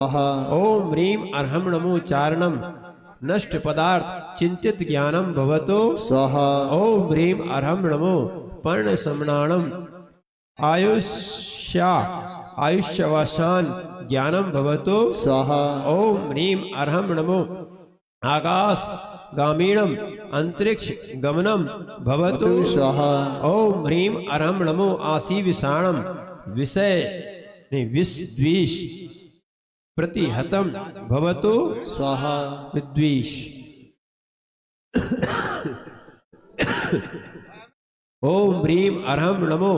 ओम ह्रीम अर्हम नमो चारणम नष्ट पदार्थ चिंतित ज्ञानम भवतो स्वाहा। ओम ह्रीम अर्हम नमो पर्ण समणाणम आयुष्या आयुष्यवसान ज्ञानम भवतो स्वाहा। ओम ह्रीम अर्हम नमो आकाश गामीणम अंतरिक्ष गमनम भवतु स्वाहा। ओम ह्रीम अर्हम नमो आसी विषाणम विषय विष द्वेष प्रतिहतम भवतु स्वाहा। विद्वेष। ओम ह्रीम अर्हम नमो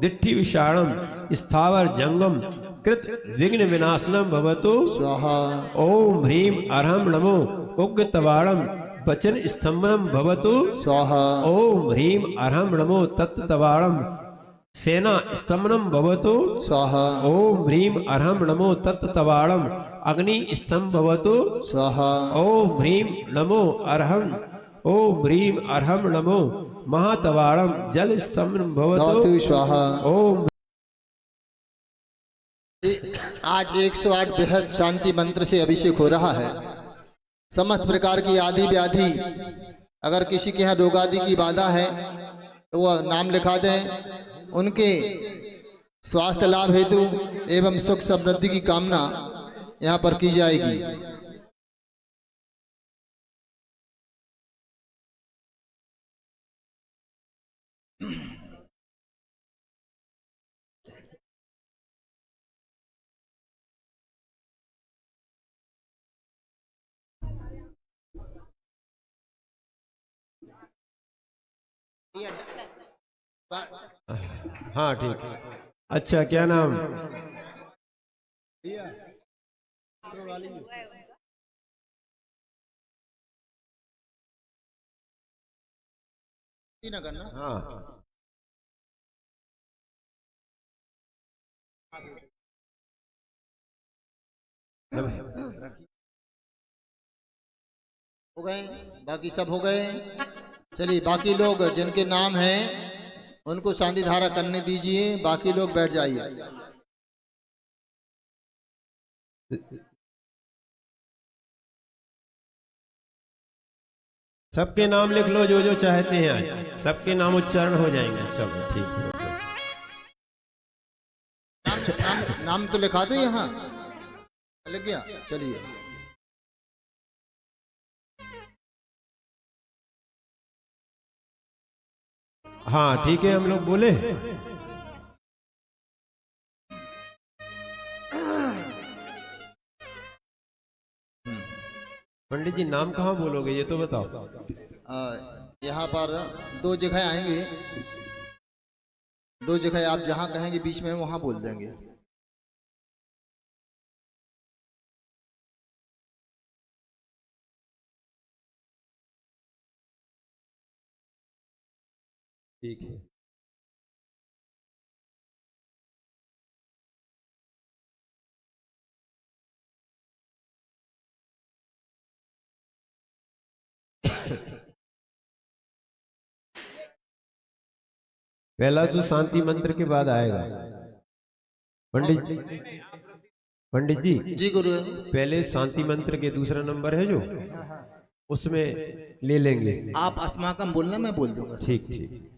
दिट्ठि विषाणम स्थावर जंगम कृत विघ्न विनाशनम भवतु स्वाहा। ओम ह्रीम अर्हम नमो उग्र तवाणम वचन स्तंभनम भवतु स्वाहा। ओम ह्रीम अर्हम नमो तत्तवाणम सेना स्तंभनम भवतु स्वाहा। ओम ह्रीम अर्हम नमो तत्तवाणम अग्नि स्तंभ भवतु स्वाहा। ओम ह्रीम नमो अर्हम ओम ह्रीम अर्हम नमो महातवाणम जल स्तंभ भवतु स्वाहा। ओम। आज 108 बेहद शांति मंत्र से अभिषेक हो रहा है। समस्त प्रकार की आदि व्याधि, अगर किसी के यहाँ रोग आदि की बाधा है तो वह नाम लिखा दें। उनके स्वास्थ्य लाभ हेतु एवं सुख समृद्धि की कामना यहाँ पर की जाएगी। हाँ ठीक। अच्छा क्या नाम? हाँ हो गए, बाकी सब हो गए। चलिए बाकी लोग जिनके नाम हैं उनको शांति धारा करने दीजिए। बाकी लोग बैठ जाइए। सबके नाम लिख लो जो जो चाहते हैं, आज सबके नाम उच्चारण हो जाएंगे। सब ठीक है। नाम तो लिखा दो, यहाँ लिख गया। चलिए हाँ ठीक है, हम लोग बोले। पंडित जी नाम कहाँ बोलोगे ये तो बताओ। यहाँ पर 2 जगह आएंगे। 2 जगह आप जहाँ कहेंगे बीच में वहां बोल देंगे। ठीक है। पहला जो शांति मंत्र के बाद आएगा पंडित जी जी गुरु। पहले शांति मंत्र के दूसरा नंबर है जो उसमें ले लेंगे। आप अस्माकम बोलना, मैं बोल दूंगा। ठीक ठीक।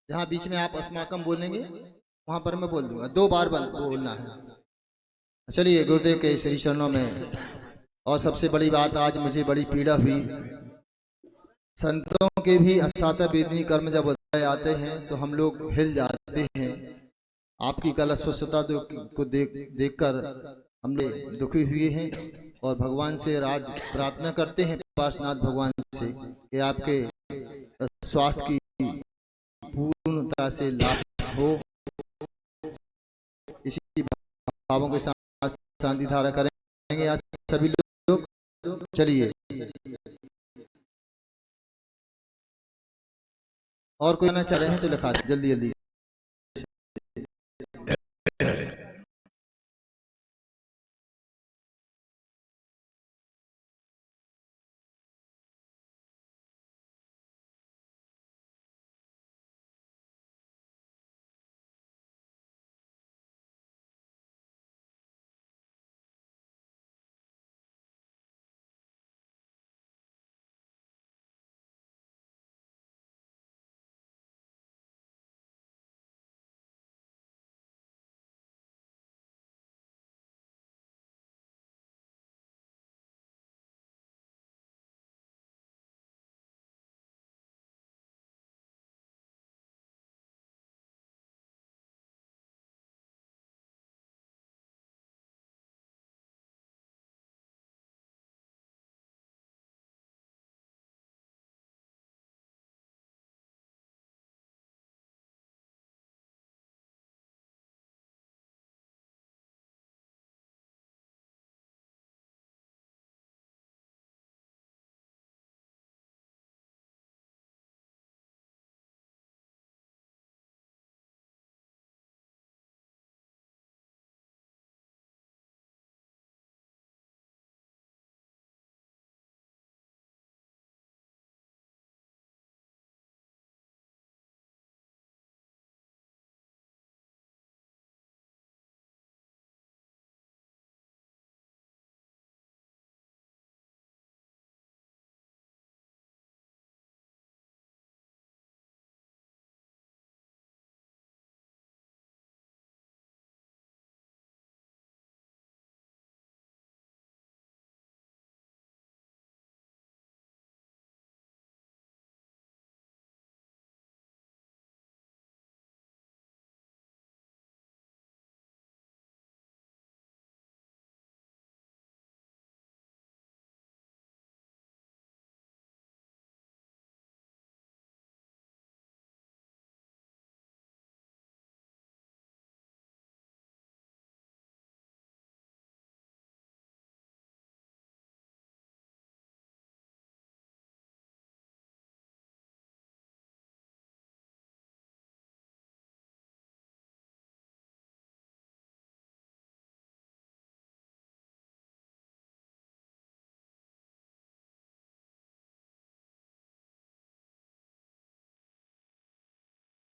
जहाँ बीच में आप अस्माकम बोलेंगे वहां पर मैं बोल दूंगा। 2 बार बोलना है। चलिए गुरुदेव के श्री चरणों में। और सबसे बड़ी बात, आज मुझे बड़ी पीड़ा हुई। संतों के भी असाता वेदनी कर्म जब बताए आते हैं तो हम लोग हिल जाते हैं। आपकी कला स्वस्थता को देखकर हम लोग दुखी हुए हैं और भगवान से राज प्रार्थना करते हैं, पार्श्वनाथ भगवान से, कि आपके स्वास्थ्य की पूर्णता से लाभ हो। इसी भावों के साथ शांति धारा करेंगे आज सभी लोग। चलिए और कोई आना चाह रहे हैं तो लिखा जल्दी जल्दी।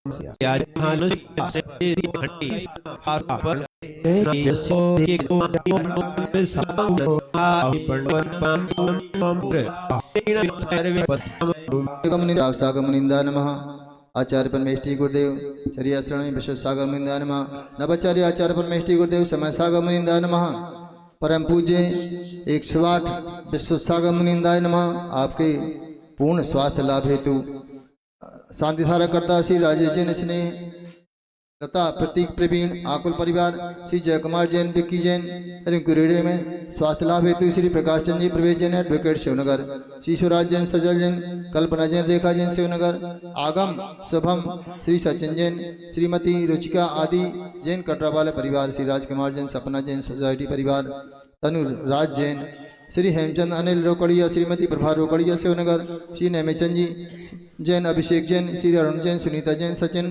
सागर मुनिंदा नमः। आचार्य परमेष्टि गुरुदेव चर्या श्रेणी विश्व सागर मुनिंदा नमः। नवाचार्य आचार्य परमेष्टि गुरुदेव समय सागर मुनिंदा नमः। परम पूज्य 108 विश्व सागर मुनिंदा नमः। आपके पूर्ण स्वास्थ्य लाभ हेतु शांति धारा करता श्री राजेश जैन स्नेह लता प्रतीक प्रवीण आकुल परिवार श्री जयकुमार जैन विक्की जैन गुरेडे में स्वास्थ्य लाभ हेतु श्री प्रकाश चंद जी प्रवेश जैन एडवोकेट शिवनगर श्री शिवराज जैन सजल जैन कल्पना जैन रेखा जैन शिवनगर आगम शुभम श्री सचिन जैन श्रीमती रुचिका आदि जैन कटरा वाले परिवार श्री राजकुमार जैन सपना जैन सोसाइटी परिवार तनु राज जैन श्री हेमचंद अनिल रोकड़िया श्रीमती प्रभा रोकड़िया शिवनगर श्री नैमेचंद जी जैन अभिषेक जैन श्री अरुण जैन सुनीता जैन सचिन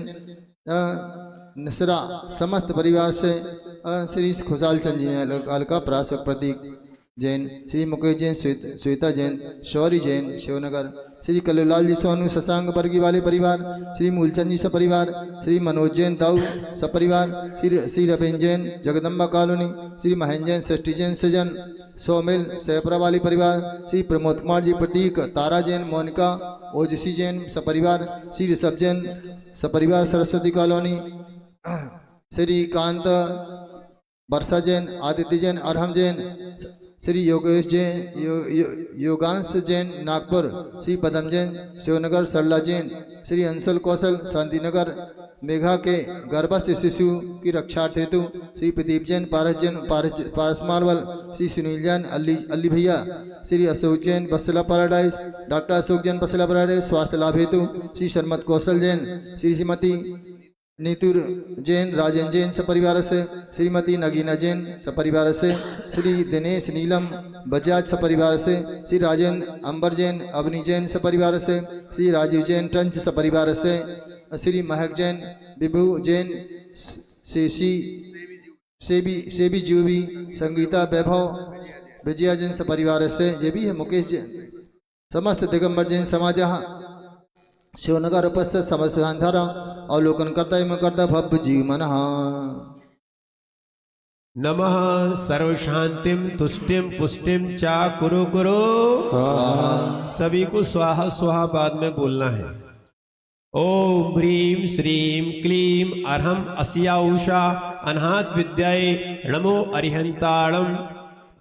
नसरा समस्त परिवार से श्री खुशाल चंद जी अलका प्राशक प्रतीक जैन श्री मुकेश जैन श्वेता जैन शौरी जैन शिवनगर श्री कल्लूलाल जी सोनू शशांक वर्गी वाले परिवार श्री मूलचंद जी सपरिवार श्री मनोज जैन ताऊ सपरिवार श्री रबीन जैन जगदम्बा कॉलोनी श्री महेंद्र जैन सृष्टि जैन सजन सोमिल सहपरा वाली परिवार श्री प्रमोद कुमार जी प्रतीक तारा जैन मोनिका ओजसी जैन सपरिवार श्री ऋषभ जैन सपरिवार सरस्वती कॉलोनी श्री कांत वर्षा जैन आदित्य जैन अरहम जैन श्री योगेश जैन योगांश जैन नागपुर श्री पदम जैन शिवनगर सरला जैन श्री अंशुल कौशल शांतिनगर मेघा के गर्भस्थ शिशु की रक्षा हेतु श्री प्रदीप जैन पारस जैन पारस मारवल श्री सुनील जैन अली भैया श्री अशोक जैन बसला पैराडाइज डॉक्टर अशोक जैन बसला पैराडाइज स्वास्थ्य लाभ हेतु श्री शर्मत कौशल जैन श्री श्रीमती नीतुर जैन राजेन जैन सपरिवार से श्रीमती नगीना जैन सपरिवार से श्री दिनेश नीलम बजाज सपरिवार से श्री राजेंद्र अंबर जैन अवनी जैन सपरिवार से श्री राजीव जैन टंच सपरिवार से श्री महक जैन विभु जैन शेषी सेबी जूबी संगीता वैभव विजया जैन सपरिवार से ये भी है मुकेश जैन समस्त दिगंबर जैन समाज शिवनगर उपस्थित समस्त धारा अवलोकन करता भव्य जीवन नमः सर्वशांतिम तुष्टिम पुष्टिम चा कुरु कुरु सभी को स्वाहा स्वाहा बाद में बोलना है। ओम ह्रीम श्रीम क्लीम अर्हम अस्या उषा अनाहत विद्याये नमो अरिहंताणम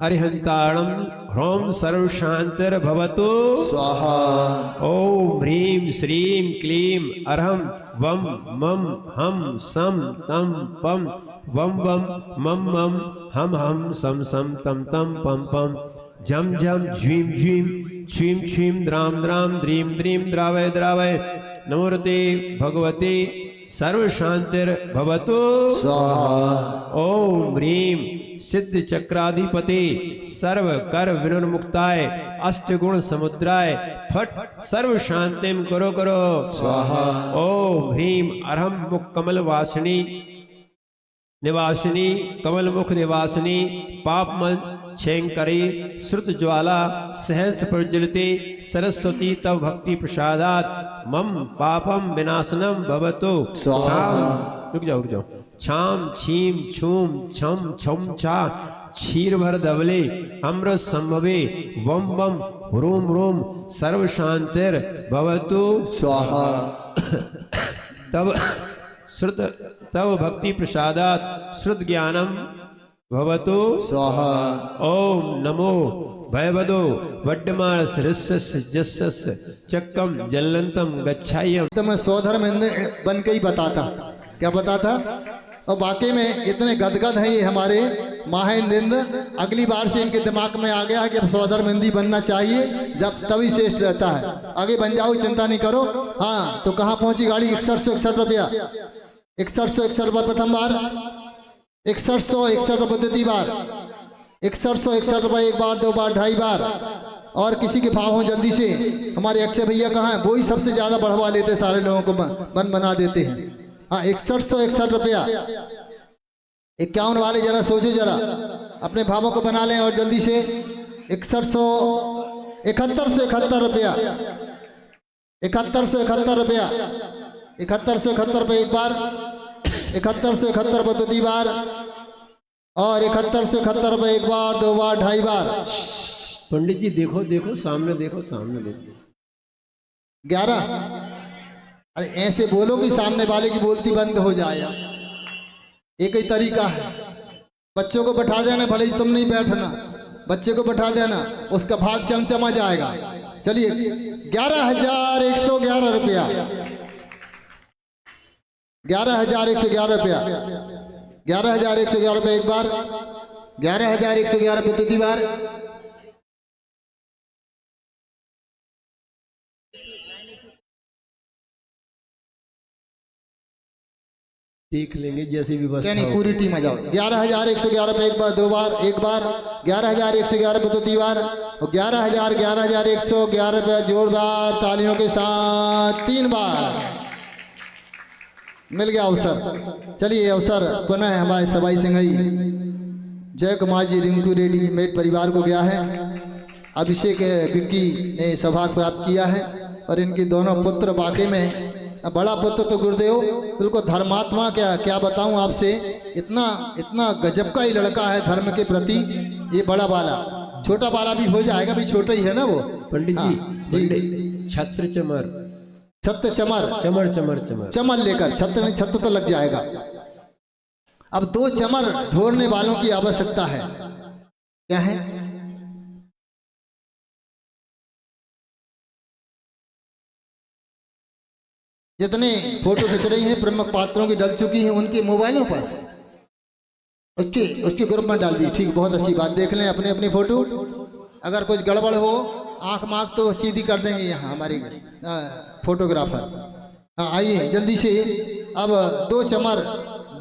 अरिहंताणम ह्रौम सर्वशांतिर्भवतु स्वाहा। ओम ह्रीम श्रीम क्लीम अर्हम वम मम हम सम तम पम वम वम मम मम हम सम सम तम तम पम पम झम झम झीम झीम छीम छीम द्राम द्राम द्रीम द्रीम द्रावय द्रावय नमोरते भगवते सर्वशांतिर्भवतु स्वाहा। ओम ह्रीम सिद्ध चक्राधिपते सर्व कर विनुर्मुक्ताय अष्टगुण समुद्राय फट सर्व शांतिम करो करो स्वाहा। ओम ह्रीम अरहम मुख कमल वासिनी निवासिनी कमल मुख निवासिनी पाप मन छेंकरी श्रुत ज्वाला सहस्त्र प्रज्वलिते सरस्वती तव भक्ति प्रसादात मम पापम विनाशनम भवतु स्वाहा। रुक जाओ छाम छीम छूम छम छम छा क्षीर भर धवले अमृत संभवे वम वम ह्रूम ह्रूम सर्व शांतिर भवतु स्वाहा। तब श्रुत तव भक्ति प्रसादात श्रुत ज्ञानम भवतु स्वाहा। ओम नमो भयवदो वड्डमानस ऋस्स जस्स चक्कम जल्लंतम गच्छायम। तो मैं स्वधर्म बन के ही बताता, क्या बताता, और वाकई में इतने गदगद हैं ये हमारे महेंद्र। अगली बार से इनके दिमाग में आ गया कि अब स्वधर्म हिंदी बनना चाहिए, जब तभी श्रेष्ठ रहता है। आगे बन जाओ, चिंता नहीं करो। हाँ तो कहाँ पहुंची गाड़ी? 6161 रुपया, 6161 रुपये प्रथम बार, 6161 रुपये द्वितीय बार, 6161 रुपये एक बार, दो बार, ढाई बार। और किसी के भाव हो जल्दी से। हमारे अक्षय भैया कहाँ हैं? वो ही सबसे ज्यादा बढ़वा लेते, सारे लोगों को मन बना देते हैं। हाँ 6161 रुपया। 51 वाले जरा सोचो, जरा अपने भावों को बना लें और जल्दी से। 7171 रुपया, 7171 रुपया, 7171 रुपये एक बार, 7171 रुपये दूसरी बार, और 7171 रुपये एक बार, दो बार, ढाई बार। पंडित जी देखो देखो सामने देखो, सामने देखो। 11। अरे ऐसे बोलो कि सामने वाले की बोलती बंद हो जाए। एक ही तरीका है, बच्चों को बैठा देना, भले ही तुम नहीं बैठना, बच्चे को बैठा देना, उसका भाग चमचमा जाएगा। चलिए 11,111 रुपया, 11,111 रुपया, 11,111 रुपये एक बार, 11,111 रुपये दूसरी बार, देख लेंगे जैसी व्यवस्था नहीं पूरी टीम आ जाओ। 11,111 रुपये एक बार, दो बार, एक बार, 11,111 रुपये दूसरी बार, और 11,111 रुपये जोरदार तालियों के साथ 3 बार मिल गया अवसर। चलिए अवसर पुनः हमारे सवाई सिंघई जय कुमार जी रिंकू रेड्डी मेट परिवार को गया है। अभिषेक विक्की ने सौभाग्य प्राप्त किया है, और इनके दोनों पुत्र वाकई में, बड़ा पुत्र तो गुरुदेव बिल्कुल धर्मात्मा, क्या बताऊं आपसे, इतना गजब का ही लड़का है धर्म के प्रति। ये बड़ा वाला, छोटा वाला भी हो जाएगा, भी छोटा ही है ना वो। पंडित जी, जी छत्र चमर, छत्र चमर, चमर चमर चमर चमर लेकर, छत्र नहीं, छत्र तो लग जाएगा। अब 2 चमर ढोरने वालों की आवश्यकता है। क्या है? जितने फोटो खिंच रही हैं प्रमुख पात्रों की डल चुकी हैं उनके मोबाइलों पर, उसके ग्रुप में डाल दी। ठीक, बहुत अच्छी बात। देख लें अपने अपनी फोटो, अगर कुछ गड़बड़ हो आंख मांख तो सीधी कर देंगे यहाँ हमारे फोटोग्राफर। हाँ आइए जल्दी से। अब 2 चमर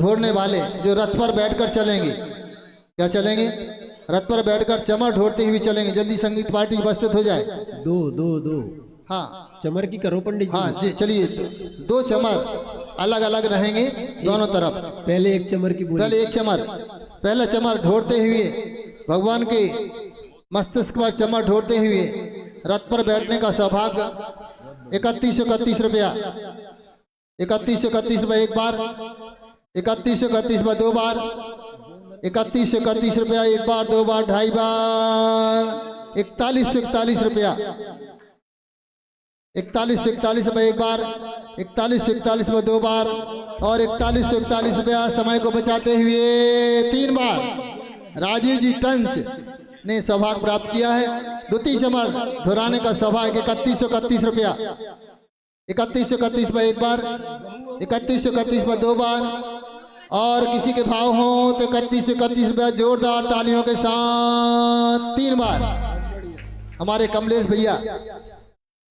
ढोरने वाले जो रथ पर बैठकर चलेंगे, क्या चलेंगे? रथ पर बैठकर चमर ढोरते हुए चलेंगे। जल्दी संगीत पार्टी उपस्थित हो जाए। 2 हाँ चमर की करो पंडित जी। हाँ जी चलिए। 2 चमर अलग अलग रहेंगे दोनों तरफ। पहले एक चमर की बोली। पहले एक चमर, पहला चमर ढोरते हुए भगवान के मस्तिष्क पर चमर ढोरते हुए रथ पर बैठने का सौभाग्य 3131 रुपया, 3131 रुपया एक बार, 3131 रुपया दो बार, 3131 रुपया एक बार, दो बार, ढाई बार, 4141 रुपया, 4141 रुपया एक बार, 4141 रुपया दो बार, और 4141 रुपया समय को बचाते हुए 3 बार राजीव जी टंच ने सौभाग्य प्राप्त किया है। द्वितीय चमर दोहराने का सौभाग्य 3131 रुपया, 3131 रुपया एक बार, 3131 रुपया दो बार, और किसी के भाव हो तो 3131 रुपया जोरदार तालियों के साथ 3 बार। हमारे कमलेश भैया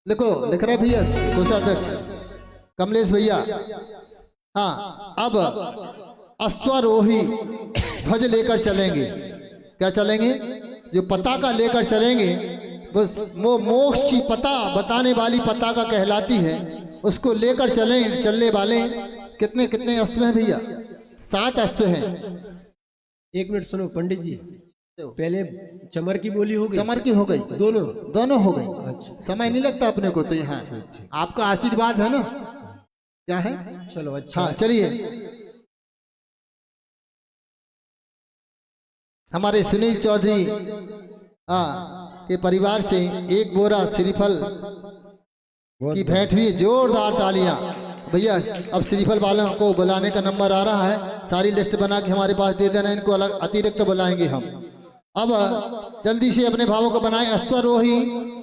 लिख रहे भैया, कोषाध्यक्ष कमलेश भैया। हाँ अब अश्वारोही ध्वज लेकर चलेंगे। क्या चलेंगे? जो पताका लेकर चलेंगे, वो मोक्ष की पता बताने वाली पताका कहलाती है, उसको लेकर चलने वाले कितने कितने अश्व हैं भैया? 7 अश्व हैं। एक मिनट सुनो पंडित जी, पहले चमर की बोली हो गई? चमर की हो गई, दोनों हो गई। अच्छा, समय नहीं लगता अपने को तो यहाँ आपका आशीर्वाद है ना। क्या है? चलो अच्छा। हाँ चलिए। हमारे सुनील चौधरी के परिवार से 1 बोरा श्रीफल की भेंट हुई। जोरदार तालियां भैया। अब श्रीफल वालों को बुलाने का नंबर आ रहा है, सारी लिस्ट बना के हमारे पास दे देना, इनको अलग अतिरिक्त बुलाएंगे हम। अब जल्दी से अपने भावों को बनाए। अश्वारोही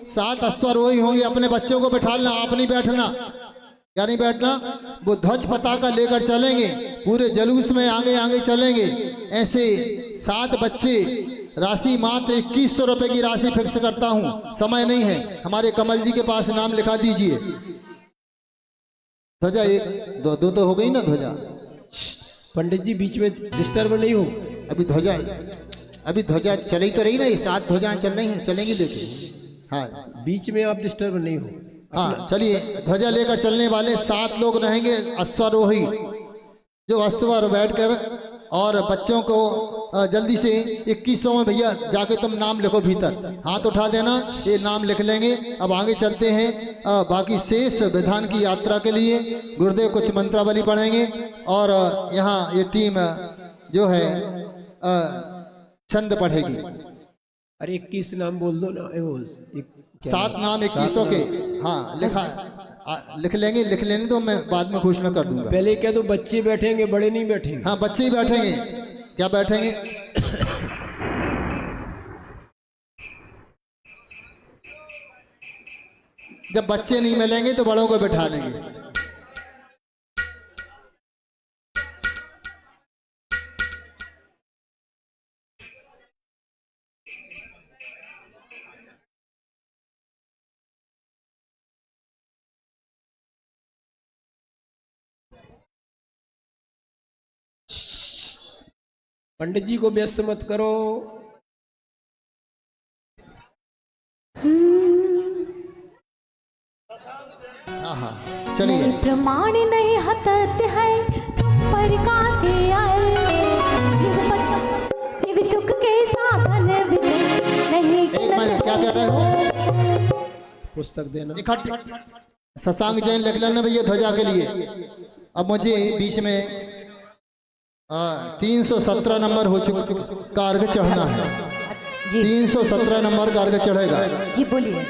7 अश्वारोही होंगे, अपने बच्चों को बैठाना, आप नहीं बैठना। क्या नहीं बैठना? वो ध्वज पताका लेकर चलेंगे, पूरे जुलूस में आगे आगे चलेंगे। ऐसे 7 बच्चे, राशि मात्र 2100 रुपए की राशि फिक्स करता हूं, समय नहीं है। हमारे कमल जी के पास नाम लिखा दीजिए। ध्वजा 1 2 तो हो गई ना ध्वजा। पंडित जी बीच में डिस्टर्ब नहीं हो। अभी ध्वजा चली तो रही ना, ये 7 ध्वजाएं चल रही हैं, चलेंगी देखिए। हाँ बीच में आप डिस्टर्ब नहीं हो। हाँ चलिए। ध्वजा लेकर चलने वाले 7 लोग रहेंगे अश्वारोही, जो अश्व पर बैठकर और बच्चों को जल्दी से 2100 भैया जाके तुम नाम लिखो भीतर, हाथ उठा देना, ये नाम लिख लेंगे। अब आगे चलते हैं बाकी शेष विधान की यात्रा के लिए। गुरुदेव कुछ मंत्रावली पढ़ेंगे और यहाँ ये टीम जो है छंद पढ़ेगी। अरे 21 नाम बोल दो ना, 7 नाम 2100 के, हाँ लिखा लिख लेंगे तो मैं बाद में घोषणा कर दूंगा। पहले क्या तो बच्चे बैठेंगे, बड़े नहीं बैठेंगे। हाँ बच्चे ही बैठेंगे, क्या बैठेंगे? जब बच्चे नहीं मिलेंगे तो बड़ों को बैठा लेंगे। पंडित जी को व्यस्त मत करो। हाँ चलिए। प्रमाण नहीं हतत है तुम पर का से आए, शिव सुख के साधन नहीं। एक मिनट, क्या कह रहे हो? पुस्तक देना। इकट्ठे शशांक जैन लिख लेना भैया ध्वजा के लिए। अब मुझे बीच में 317 नंबर हो चुका का अर्घ चढ़ना है। 317 नंबर का अर्घ चढ़ेगा। जी बोलिए।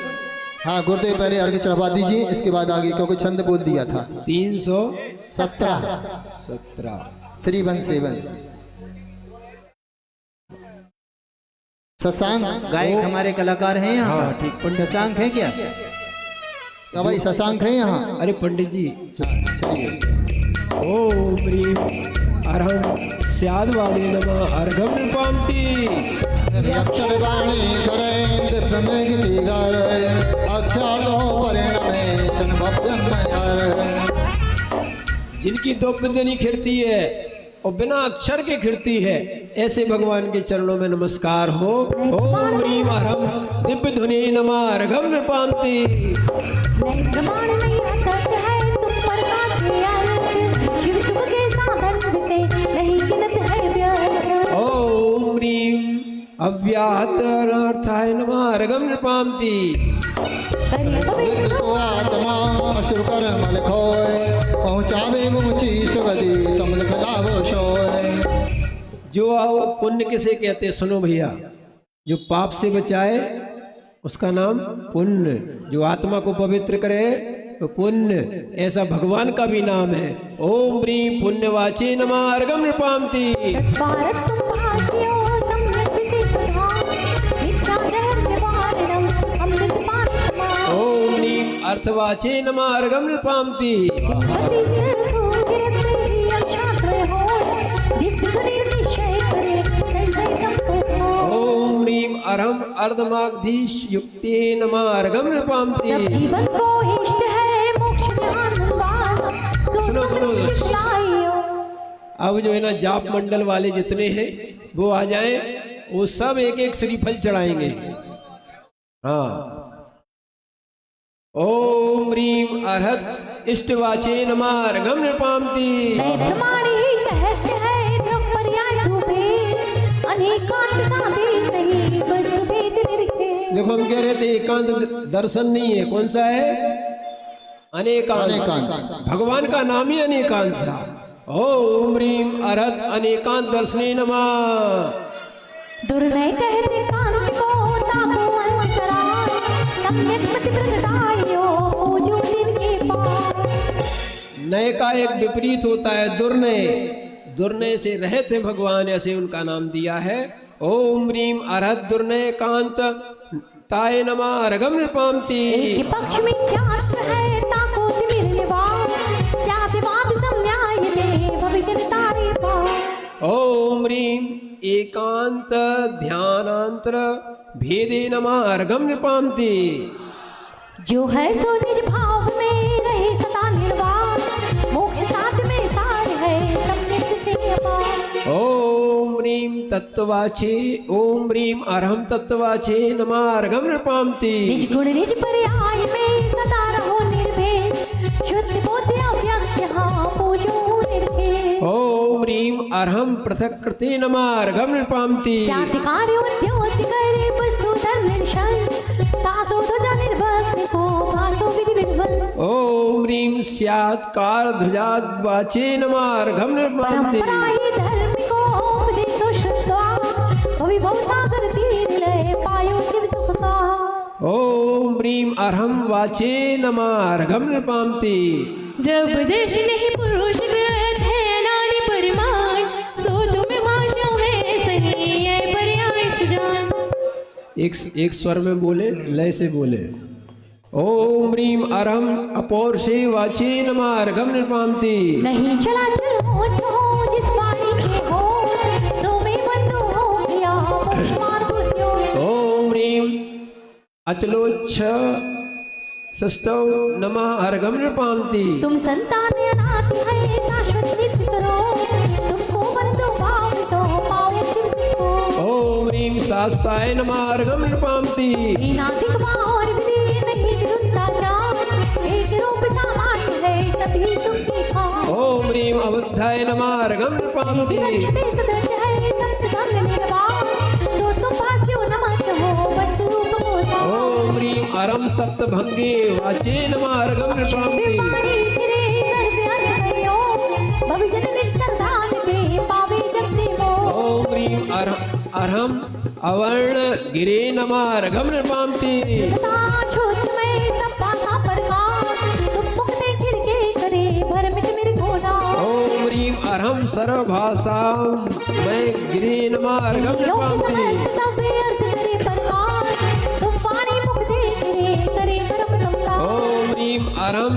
हाँ गुरुदेव पहले अर्घ चढ़वा दीजिए, इसके बाद आगे, क्योंकि छंद बोल दिया था। 317 317। शशांक गायक हमारे कलाकार हैं यहाँ। हाँ ठीक। शशांक है क्या? क्या भाई शशांक है यहाँ? अरे पंडित जी चलिए। ओम ह्रीं अर्हं स्याद्वादे नमः अर्घं पान्ति। अक्षर वाणी करेंद्र प्रमेगति गारे, अक्षरो परिणमे संभव्यं मयार। जिनकी दो बिंदनी खिरती है और बिना अक्षर के खिरती है, ऐसे भगवान के चरणों में नमस्कार हो। ओम ह्रीं अर्हं दिव्य ध्वनि नमः अर्घं पान्ति। नहीं प्रमाण नहीं हतत है तुम पर का से आए, शिव सुख के साधन से नहीं गिनत है व्यर्थ। ओम ह्रीं अव्याहत अनर्थाय नमः अर्घं पान्ति। तो आत्मा अशुर कर्म लिखोय, पहुँचावे मुझी सुगति तुम लिख लाभो सोय। जो आओ पुण्य किसे कहते हैं? सुनो भैया, जो पाप से बचाए उसका नाम पुण्य, जो आत्मा को पवित्र करे तो पुण्य, ऐसा भगवान का भी नाम है। ओम ह्रीं पुण्यवाचे नमः अर्घं पान्ति। भारत तुम भासियो सम्यक विधिवधान, मिथ्याचार निवारणम अमृत पान समान। ओम ह्रीं अर्थवाचे नमः अर्घं पान्ति। अति सिर सूर्य ही अक्षात्र हो, विद्युत निर्निश्चय करे संजय संपद हो। ओम ह्रीं अर्हं अर्धमागधीश युक्ते नमः अर्घं पान्ति। सब जीवन को इष्ट है मोक्ष ज्ञान वाला, सुनो, सुनो। लाइयो। अब जो है ना जाप मंडल वाले जितने हैं वो आ जाएं, वो सब एक एक श्रीफल चढ़ाएंगे। हाँ। ओम ह्रीं अर्हत इष्टवाचे नमः अर्घं पान्ति। नए प्रमाणी कहते हैं द्रव पर्याय सूफे, अनेकांत साधे सही वस्तु भेद निरखे। देखो हम कह रहे थे एकांत दर्शन नहीं है, कौन सा है? अनेकांत। अनेकांत। भगवान का नाम ही अनेकांत था। ओम ह्रीं अर्हत अनेकांत दर्शने नमः। दुर्नय कहते कांत को ताको अंतराय, सम्यक पति प्रगटायो पूजो जिनके पास। नय का एक विपरीत होता है दुर्नय। दुर्नय से रहित है भगवान, ऐसे उनका नाम दिया है। ओम ह्रीं अर्हत दुर्नय कांत ताय नमः अर्घं पान्ति। एक पक्ष मिथ्यात्व है ताको सिमिर निवास, स्यादिवाद सम्न्यायते भविजनतारे पास। ओम ह्रीं एकांत ध्यानांतर भेदे नमः अर्घं पान्ति। जो है सो निज भाव में रहे सदा निर्वाण, मोक्ष साध में सार है सम्यक से अपार। ओम ह्रीं तत्वाचे ओम ह्रीं अर्हं तत्वाचे नमः अर्घं पान्ति। निज गुण निज पर्याय में सदा रहो निर्भय, शुद्ध बोध अव्यक्त हाँ पूजो निर्भय। ओम ह्रीं अर्हं पृथक् कृते नमार्घं नृपान्ति स्यादिकार्योद्योतिकरे वस्तु धर्मनिर्शन तासो ध्वजा निर्भस्मिको भासो विधि विध्वंस ॐ ह्रीं स्यात्कार ध्वजाद् वाचे नमार्घं नृपान्ति परम्परा हि धर्मिको उपदेशो श्रुत्वा भविभव सागर तीर्लय पायो शिव सुखका ॐ ह्रीं अर्हं वाचे नमार्घं नृपान्ति जब दृष्टि नहीं पुरुष ग्रथ है अनादि परिमाण सो तुम्हें भाषा है सही है पर्याय सुजान। एक स्वर में बोले, लय से बोले। ॐ ह्रीं अर्हं अपौरुषे वाचे नमार्घं नृपान्ति नहीं चला चल हो जिस वाणी के हो सो में बंधु हो गया मोक्ष मार्ग उद्यो। ॐ ह्रीं अचलोच्छ षष्ठौ नमः अर्घं नृपान्ति तुम संतान अनादि है शाश्वत नित्य करो तुमको बंधु भाव तो पावे शिव को। ॐ ह्रीं शास्ताय नमः अर्घं नृपान्ति नासिक और विधि नहीं विरुद्धा जान एक रूप सामान्य है तभी तुम सीखा। ॐ ह्रीं अवधाय नमः अर्घं नृपान्ति विलक्षते सदस्य है सप्तभंग निर्वाण तो तुम भास्यो नमस्त हो वस्तु रूप को सा। ॐ ह्रीं अर्हं सप्तभंगे वाचे नमः अर्घं नृपान्ति पाणी तेरे सर्व अर्घयो भविजन निस्संधान के पावे जगते हो। ॐ ह्रीं अर्हं अवर्ण गिरे नमः अर्घं नृपान्ति सदा छोट में सब पासा प्रकाश तुम मुक्ति तिरके करे भरमित मेरे घोड़ा। ॐ ह्रीं अर्हं सर्वभाषां मैं गिरे नमः अर्घं नृपान्ति ॐ ह्रीं अर्हं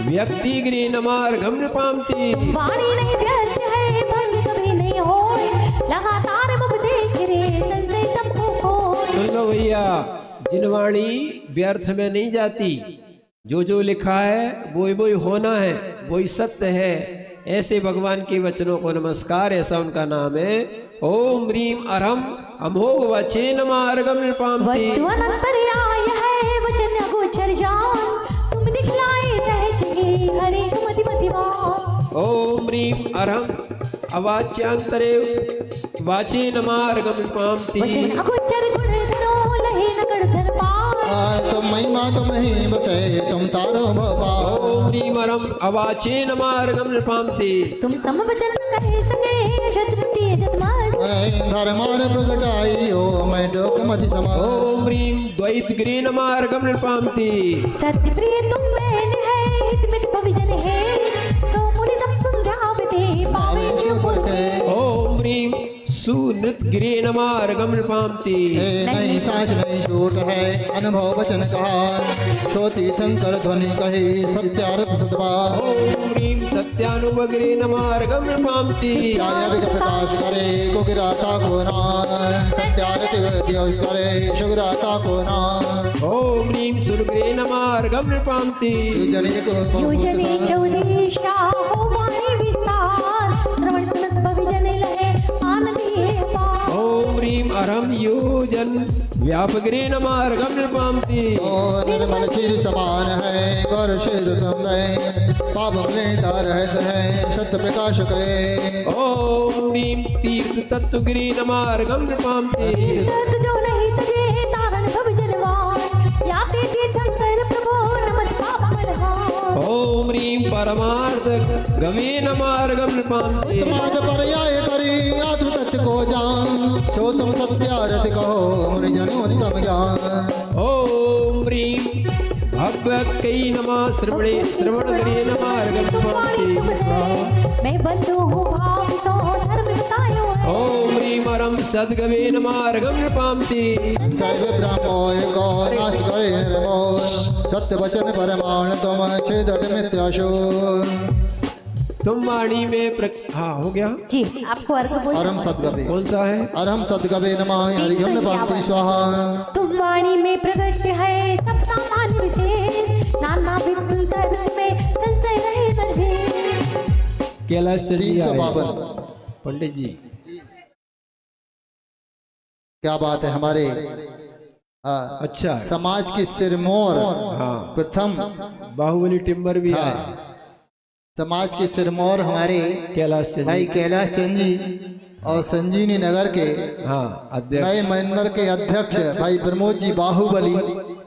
व्यक्तिगिरे नमः अर्घं नृपान्ति वाणी नहीं व्यर्थ है भंग कभी नहीं हो लगातार मुख देख रे संशय सबको खोए। सुन लो भैया, जिन वाणी व्यर्थ में नहीं जाती, जो जो लिखा है वो होना है, वही सत्य है। ऐसे भगवान के वचनों को नमस्कार, ऐसा उनका नाम है। ॐ ह्रीं अर्हं अमोघ वाचे नमः अर्घं नृपान्ति वस्तु अनंत पर्याय है वचन अगोचर जान तुम दिखलाए सहज ही हरे मति मतिवान। ॐ ह्रीं अर्हं अवाच्यांतरे वाचे नमः अर्घं नृपान्ति वचन अगोचर गुण धरो लहे नगड़ धर पार तुम महिमा तुम ही बसे तुम तारो भवाओ। ॐ ह्रीं अर्हं अवाचे नमः अर्घं नृपान्ति तुम सम वचन कहे सके शत्रु जतमस धर्मार प्रगटाइयो मैं डोक मति समा। ॐ ह्रीं द्वैतगिरे नमः अर्घं नृपान्ति सत्य प्रिय तुम मैन है हित मित भविजन है तो मुनि तम तुम जावते पावे जो पुरते। ॐ ह्रीं सुनृतगिरे नमः अर्घं नृपान्ति नहीं साँच नहीं झूठ है अनुभव वचन कहा श्रोति शंकर ध्वनि कही सत्यार्थ सतवा। ॐ ह्रीं सत्यानुभगिरे नमः अर्घं नृपान्ति जग प्रकाश करे गुगिराता को नाम सत्यार्थ करे शुगराता को नाम। ॐ ह्रीं सुरगिरे नमः अर्घं नृपान्ति योजने चौदेशा हो वाणी विस्तार श्रवण सुनत भविजन लहे आनंदी पार। ॐ ह्रीं अर्हं योजन व्यापगिरे नमः अर्घं नृपान्ति निर्मल चिर समान है गौर शेद तुम पाप लेता रहत है सत्य प्रकाश के। ॐ ह्रीं तीर्थ तत्वगिरे नमः अर्घं नृपान्ति तीर्थ जो नहीं सके तारण भविजनवान याते तीर्थंकर प्रभो नमः पाप मलहार। ॐ ह्रीं परमार्थ गवे नमः अर्घं नृपान्ति माद पर्याय करी आत्म तत्व को जान सो तुम सत्यारथ कहो मुनि जन उत्तम ज्ञान। ॐ ह्रीं भगवत्यै नमः श्रवणगिरे नमः अर्घं नृपान्ति मैं बंधु हूँ भाव तो धर्म बतायो है। ॐ ह्रीं अर्हं सद्गवे नमः अर्घं नृपान्ति सर्व ब्रह्मो एको नाश करे निर्मो सत्य वचन परमाण तुम छेदत मिथ्याशो। तुम वाणी में हाँ हो गया जी आपको अर्घ बोल अरहम सदगवे कौन सा है अरहम सदगवे नमः हरिओम नपांति स्वाहा। तुम वाणी में प्रकट है सब सामान्य विशेष नाना विपुल दर्श में संशय रहे दर्शे। कैलाश से जी आए 352 पंडित जी। क्या बात है हमारे अच्छा समाज की सिरमौर हाँ प्रथम बाहुबली टिम्बर भी हाँ, आए समाज के सिरमौर हमारे कैलाश चंद भाई जी। कैलाश चंद जी और संजीवनी नगर के हाँ अध्यक्ष नए मंदिर के अध्यक्ष भाई प्रमोद जी बाहुबली,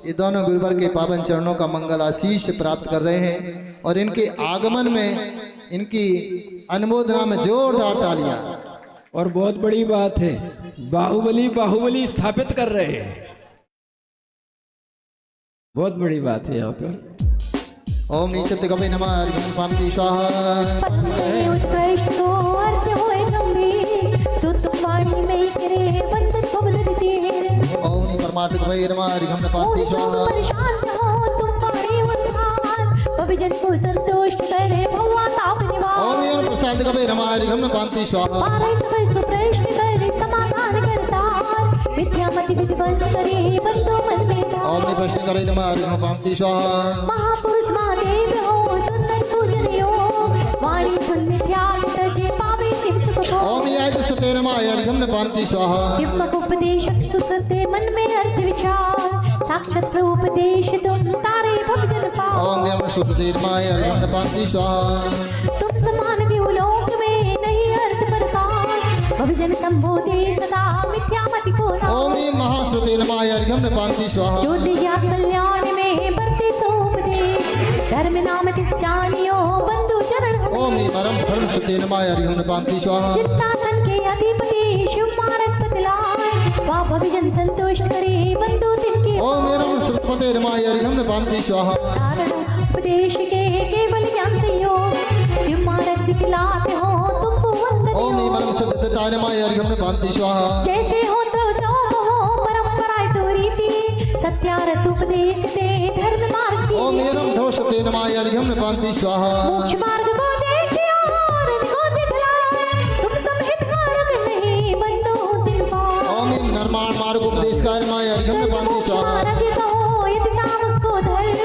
ये दोनों गुरुवर के पावन चरणों का मंगल आशीष प्राप्त कर रहे हैं और इनके आगमन में इनकी अनुमोदना में जोरदार तालियां। और बहुत बड़ी बात है, बाहुबली बाहुबली स्थापित कर रहे हैं, बहुत बड़ी बात है यहाँ पर। ओम नीचते कपे नमः हरिं पामती स्वाहा। पद्म उत्कृष्ट को अर्थ होए गंभीर, सुत वाणी में करे वंदन पवन तीर। ओम परमात्मा कपे नमः हरिं पामती स्वाहा। पर शांत हो तुम वाणी उत्थान, पविजन को संतुष्ट करे भगवा ताप निवार। ओम नियम प्रसाद कपे नमः हरिं पामती स्वाहा। पारस पर सुप्रश्न करे समाधान करतार, विद्यामति विध्वंस करे बंदो मन में तार। ओम निप्रश्न करे नमः हरिं पामती स्वाहा। महापुरुष महादेव हो सुंदर पूजन योग, वाणी सुन त्याग तजे पावे शिव सुख को। ओम याय सुते नमः हरिं पामती स्वाहा। दिव्य उपदेशक सुसते मन में अर्थ विचार, साक्षात उपदेश तुम तारे भवजन पार। ओम नियम सुते नमः हरिं पामती स्वाहा। तुम समान देवलोक में नहीं अर्थ प्रसार, भवजन संबोधे सदा मिथ्यामति को नाम। ओम महाश्रुते नमः हरिं पामती स्वाहा। जो दिया कल्याण में बरते सो उपदेश, धर्म नाम तिस जानियो बंधु चरण हो। ओम परम धर्म सुते नमः हरिं पामती स्वाहा। चित्तासन के अधिपति शिव मारक बतलाए, वा भविजन संतुष्ट करे बंधु तिनके। ओम मेरम सुपते नमः हरिं पामती स्वाहा। कारण उपदेश के केवल ज्ञान संयोग, शिव मारक दिखलाते हो तुमको वंदन ओम योग। परम सत्य नमः हरिं पामती स्वाहा। जैसे हो तो हो परंपरा सुरीति, सत्यारत उपदेश दे धर्म मार्ग की। ओम मेरम धर्म सुते नमः हरिं पामती स्वाहा। मोक्ष मार्ग को देखियो रज को दिखलाए, तुम समहित कारक नहीं बंदो दिल पार। ओम निर्माण मार्ग उपदेश का नमः हरिं पामती स्वाहा। मार्ग कहो यदि तामक को धर्म,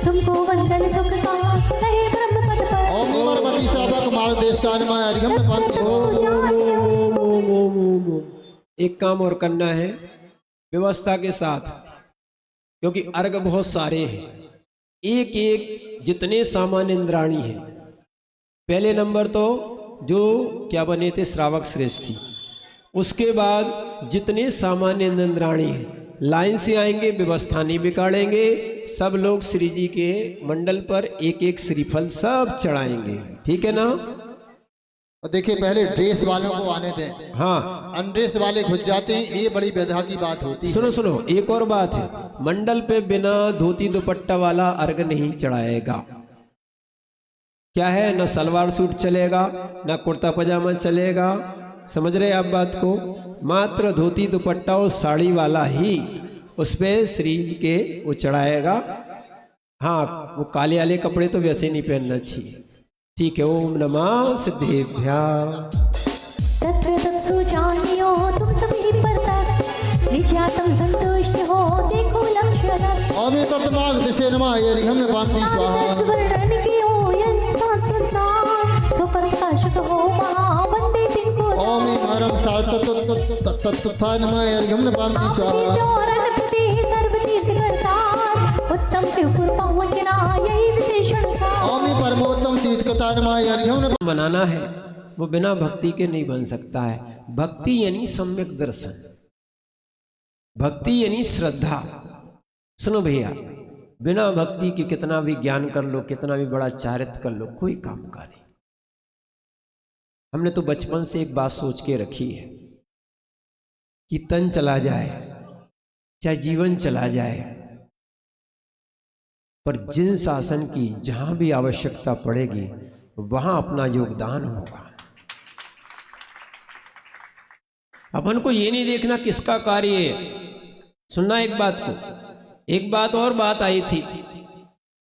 तुमको वंदन सुख का रहे ब्रह्म पद पर। ओम निमरपति श्रावक मार्ग देश का नमः हरिं पामती स्वाहा। एक काम और करना है व्यवस्था के साथ, क्योंकि अर्घ बहुत सारे हैं, एक एक जितने सामान्य इंद्राणी हैं। पहले नंबर तो जो क्या बने थे श्रावक श्रेष्ठी, उसके बाद जितने सामान्य इंद्राणी हैं लाइन से आएंगे, व्यवस्था नहीं बिगाड़ेंगे, सब लोग श्री जी के मंडल पर एक एक श्रीफल सब चढ़ाएंगे, ठीक है ना। और देखिए पहले ड्रेस वालों को आने दें, हाँ अनड्रेस वाले घुस जाते हैं, ये बड़ी बेधा की बात होती है। सुनो सुनो, एक और बात है, मंडल पे बिना धोती दुपट्टा वाला अर्घ नहीं चढ़ाएगा। क्या है, ना सलवार सूट चलेगा, ना कुर्ता पजामा चलेगा, समझ रहे आप बात को। मात्र धोती दुपट्टा और साड़ी वाला ही उस पे श्री जी के वो चढ़ाएगा। हाँ, वो काले वाले कपड़े तो वैसे नहीं पहनना चाहिए, ठीक है। ओम नमः सिद्धेभ्या। तत्प्रथम सुजानियो तुम सभी परतक, निज आत्म संतुष्ट हो देखो लक्ष्य रख। ओम तत्मार्ग दिशे नमः हरिं पामती स्वाहा। वर्णन कियो यन संसार, सो प्रकाशक हो महावंदे तिनको। ओम परम तत्था नमः हरिं पामती स्वाहा। सर्व तीर्थ करतार, उत्तम शिवपुर पहुँचना यही विशेषण सार। ओम परमोत्तम तीर्थकता नमः हरिं। बनाना है वो बिना भक्ति के नहीं बन सकता है। भक्ति यानी सम्यक दर्शन, भक्ति यानी श्रद्धा। सुनो भैया, बिना भक्ति के कितना भी ज्ञान कर लो, कितना भी बड़ा चारित्र कर लो, कोई काम का नहीं। हमने तो बचपन से एक बात सोच के रखी है कि तन चला जाए चाहे जीवन चला जाए, पर जिन शासन की जहां भी आवश्यकता पड़ेगी वहां अपना योगदान होगा। अपन को ये नहीं देखना किसका कार्य है। सुनना एक बात को, एक बात और बात आई थी,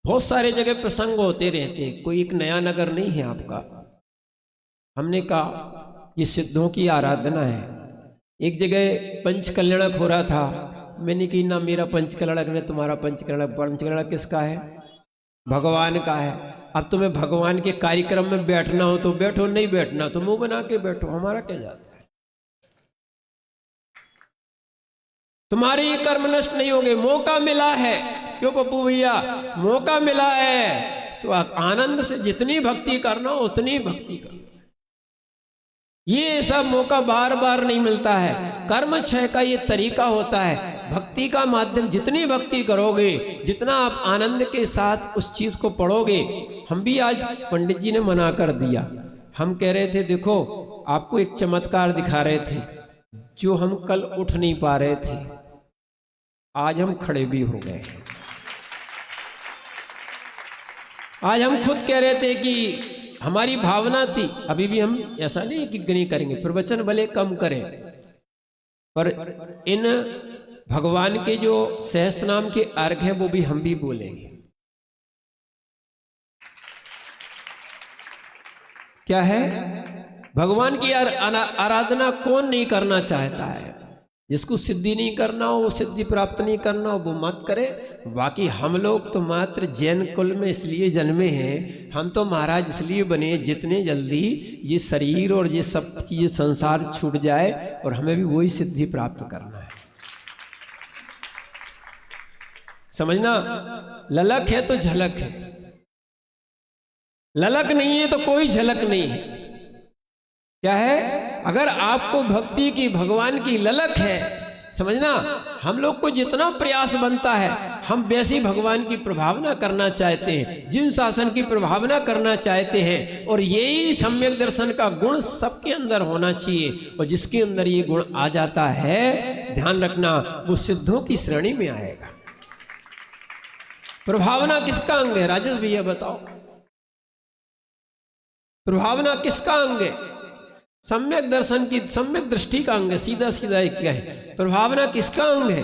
बहुत सारे जगह प्रसंग होते रहते, कोई एक नया नगर नहीं है आपका। हमने कहा ये सिद्धों की आराधना है। एक जगह पंचकल्याणक हो रहा था, मैंने कही ना मेरा पंचकल्याणक न तुम्हारा पंचकल्याणक। पंचकल्याणक किसका है? भगवान का है। अब तुम्हें भगवान के कार्यक्रम में बैठना हो तो बैठो, नहीं बैठना तो मुंह बना के बैठो, हमारा क्या जाता है। तुम्हारे ये कर्म नष्ट नहीं होंगे। मौका मिला है, क्यों पप्पू भैया, मौका मिला है तो आनंद से जितनी भक्ति करना उतनी भक्ति करना। ये सब मौका बार बार नहीं मिलता है। कर्म क्षय का ये तरीका होता है। भक्ति का माध्यम, जितनी भक्ति करोगे, जितना आप आनंद के साथ उस चीज को पढ़ोगे। हम भी आज पंडित जी ने मना कर दिया। हम कह रहे थे देखो आपको एक चमत्कार दिखा रहे थे, जो हम कल उठ नहीं पा रहे थे आज हम खड़े भी हो गए। आज हम खुद कह रहे थे कि हमारी भावना थी, अभी भी हम ऐसा नहीं कि नहीं करेंगे, प्रवचन भले कम करें, पर इन भगवान के जो सहस्त्र नाम के अर्घ है वो भी हम भी बोलेंगे। क्या है? भगवान की आराधना कौन नहीं करना चाहता है? जिसको सिद्धि नहीं करना हो, वो सिद्धि प्राप्त नहीं करना हो, वो मत करे। बाकी हम लोग तो मात्र जैन कुल में इसलिए जन्मे हैं, हम तो महाराज इसलिए बने जितने जल्दी ये शरीर और ये सब चीजें संसार छूट जाए और हमें भी वही सिद्धि प्राप्त करना है। समझना, ललक है तो झलक है, ललक नहीं है तो कोई झलक नहीं है। क्या है? अगर आपको भक्ति की, भगवान की ललक है, समझना, हम लोग को जितना प्रयास बनता है हम वैसी भगवान की प्रभावना करना चाहते हैं, जिन शासन की प्रभावना करना चाहते हैं। और यही सम्यक दर्शन का गुण सबके अंदर होना चाहिए। और जिसके अंदर ये गुण आ जाता है, ध्यान रखना, वो सिद्धों की श्रेणी में आएगा। प्रभावना किसका अंग है? राजेश भैया बताओ, प्रभावना किसका अंग है? सम्यक दर्शन की, सम्यक दृष्टि का अंग है। सीधा सीधा एक क्या है? प्रभावना किसका अंग है?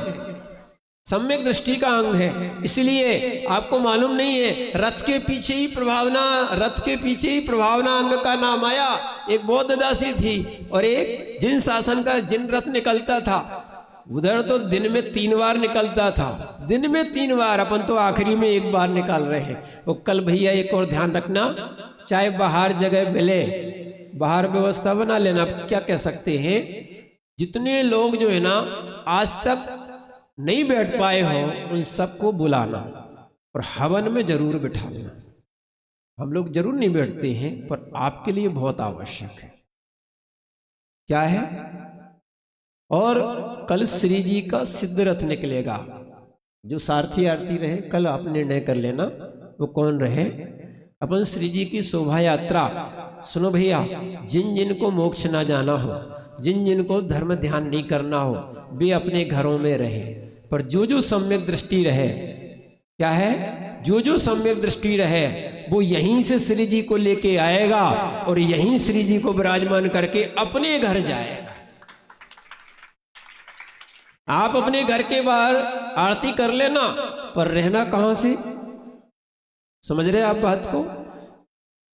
सम्यक दृष्टि का अंग है। इसलिए आपको मालूम नहीं है, रथ के पीछे ही प्रभावना, रथ के पीछे ही प्रभावना अंग का नाम आया। एक बौद्ध दासी थी और एक जिन शासन का जिन रथ निकलता था, उधर तो दिन में 3 बार निकलता था, दिन में 3 बार, अपन तो आखिरी में 1 बार निकाल रहे हैं। वो कल भैया एक और ध्यान रखना, चाहे बाहर जगह मिले, बाहर व्यवस्था बना लेना। क्या कह सकते हैं, जितने लोग जो है ना आज तक नहीं बैठ पाए हो, उन सबको बुलाना और हवन में जरूर बिठाना। हम लोग जरूर नहीं बैठते हैं, पर आपके लिए बहुत आवश्यक है। क्या है? और कल श्री जी का सिद्ध रथ निकलेगा। जो सारथी आरती रहे, कल आप निर्णय कर लेना वो कौन रहे। अपन श्री जी की शोभा यात्रा, सुनो भैया, जिन जिन को मोक्ष ना जाना हो, जिन जिन को धर्म ध्यान नहीं करना हो, वे अपने घरों में रहे। पर जो जो सम्यक दृष्टि रहे, क्या है, जो जो सम्यक दृष्टि रहे, वो यहीं से श्री जी को लेके आएगा और यहीं श्री जी को विराजमान करके अपने घर जाएगा। आप अपने घर के बाहर आरती कर लेना, पर रहना कहां से? समझ रहे आप बात को?